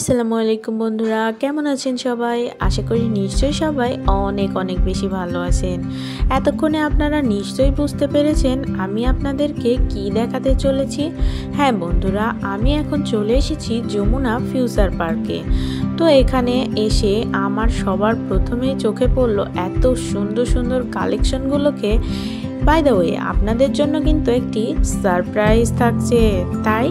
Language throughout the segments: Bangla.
আসসালামু আলাইকুম বন্ধুরা, কেমন আছেন সবাই? আশা করি নিশ্চয়ই সবাই অনেক অনেক বেশি ভালো আছেন। এতক্ষণে আপনারা নিশ্চয়ই বুঝতে পেরেছেন আমি আপনাদেরকে কি দেখাতে চলেছি। হ্যাঁ বন্ধুরা, আমি এখন চলে এসেছি যমুনা ফিউচার পার্কে। তো এখানে এসে আমার সবার প্রথমেই চোখে পড়লো এত সুন্দর সুন্দর কালেকশনগুলোকে। বাই দ্য ওয়ে, আপনাদের জন্য কিন্তু একটি সারপ্রাইজ থাকছে, তাই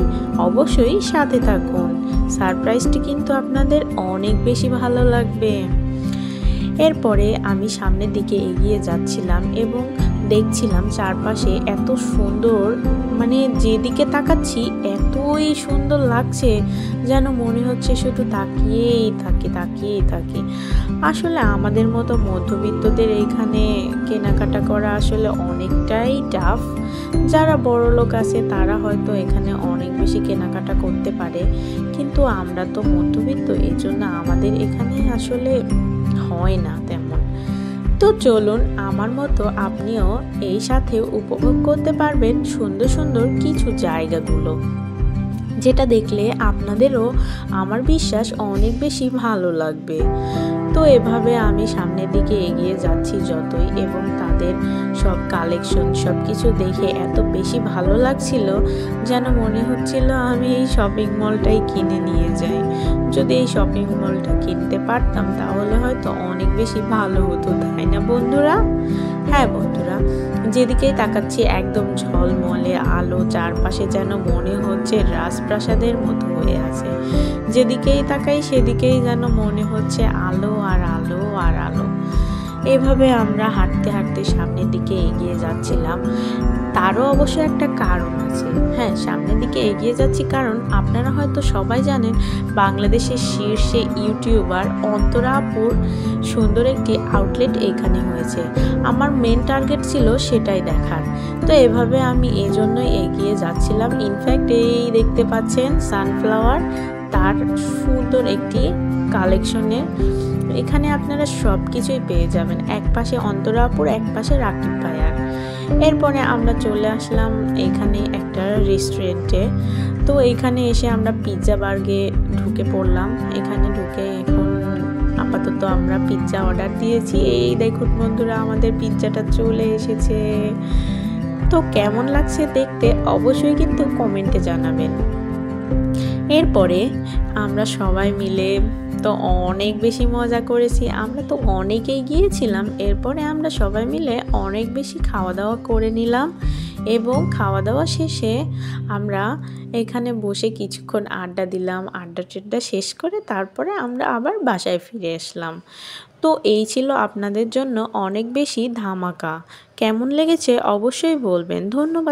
অবশ্যই সাথে থাকুন। সারপ্রাইজটি কিন্তু আপনাদের অনেক বেশি ভালো লাগবে। এরপরে আমি সামনের দিকে এগিয়ে যাচ্ছিলাম এবং দেখছিলাম চারপাশে এত সুন্দর, মানে যেদিকে তাকাচ্ছি এতই সুন্দর লাগছে যেন মনে হচ্ছে শুধু তাকিয়েই থাকি। আসলে আমাদের মতো মধ্যবিত্তদের এইখানে কেনাকাটা করা আসলে অনেকটাই টাফ। যারা বড় লোক আছে তারা হয়তো এখানে অনেক বেশি কেনাকাটা করতে পারে, কিন্তু আমরা তো মধ্যবিত্ত, এই জন্য আমাদের এখানে আসলে হয় না তেমন। তো চলুন, আমার মতো আপনিও এই সাথে উপভোগ করতে পারবেন সুন্দর সুন্দর কিছু জায়গাগুলো, যেটা দেখলে আপনাদেরও আমার বিশ্বাস অনেক বেশি ভালো লাগবে। তো এভাবে আমি সামনের দিকে এগিয়ে যাচ্ছি যতই, এবং তাদের সব কালেকশন সব কিছু দেখে এত বেশি ভালো লাগছিল যেন মনে হচ্ছিল আমি এই শপিং মলটাই কিনে নিয়ে যাই। যদি এই শপিং মলটা কিনতে পারতাম তাহলে হয়তো অনেক বেশি ভালো হতো, তাই না বন্ধুরা? হ্যাঁ বন্ধুরা, যেদিকেই তাকাচ্ছি একদম ঝলমলে আলো, চারপাশে যেন মনে হচ্ছে রাজপ্রাসাদের মতো হয়ে আছে। যেদিকেই তাকাই সেদিকেই যেন মনে হচ্ছে আলো আর আলো আর আলো। এভাবে আমরা হাঁটতে হাঁটতে সামনের দিকে এগিয়ে যাচ্ছিলাম। তারও অবশ্য একটা কারণ আছে। হ্যাঁ, সামনের দিকে এগিয়ে যাচ্ছি কারণ আপনারা হয়তো সবাই জানেন বাংলাদেশের শীর্ষে ইউটিউবার অন্তরা আপুর সুন্দর একটি আউটলেট এখানে হয়েছে। আমার মেন টার্গেট ছিল সেটাই দেখার। তো এভাবে আমি এজন্যই এগিয়ে যাচ্ছিলাম। ইনফ্যাক্ট এই দেখতে পাচ্ছেন সানফ্লাওয়ার, তার সুন্দর একটি কালেকশনের এখানে আপনারা সব কিছুই পেয়ে যাবেন। এক পাশে অন্তরা আপুর, এক পাশে রাকিব ভাইয়ার। এরপরে আমরা চলে আসলাম এখানে একটা রেস্টুরেন্টে। তো এখানে এসে আমরা পিৎজা বার্গে ঢুকে পড়লাম। এখানে ঢুকে এখন আপাতত আমরা পিৎজা অর্ডার দিয়েছি। এই দেখুন বন্ধুরা, আমাদের পিৎজাটা চলে এসেছে। তো কেমন লাগছে দেখতে অবশ্যই কিন্তু কমেন্টে জানাবেন। এরপরে আমরা সবাই মিলে তো অনেক বেশি মজা করেছি। আমরা তো অনেকেই গিয়েছিলাম। এরপরে আমরা সবাই মিলে অনেক বেশি খাওয়া দাওয়া করে নিলাম, এবং খাওয়া দাওয়া শেষে আমরা এখানে বসে কিছুক্ষণ আড্ডা দিলাম। আড্ডা শেষ করে তারপরে আমরা আবার বাসায় ফিরে আসলাম। তো এই ছিল আপনাদের জন্য অনেক বেশি ধামাকা। কেমন লেগেছে অবশ্যই বলবেন। ধন্যবাদ।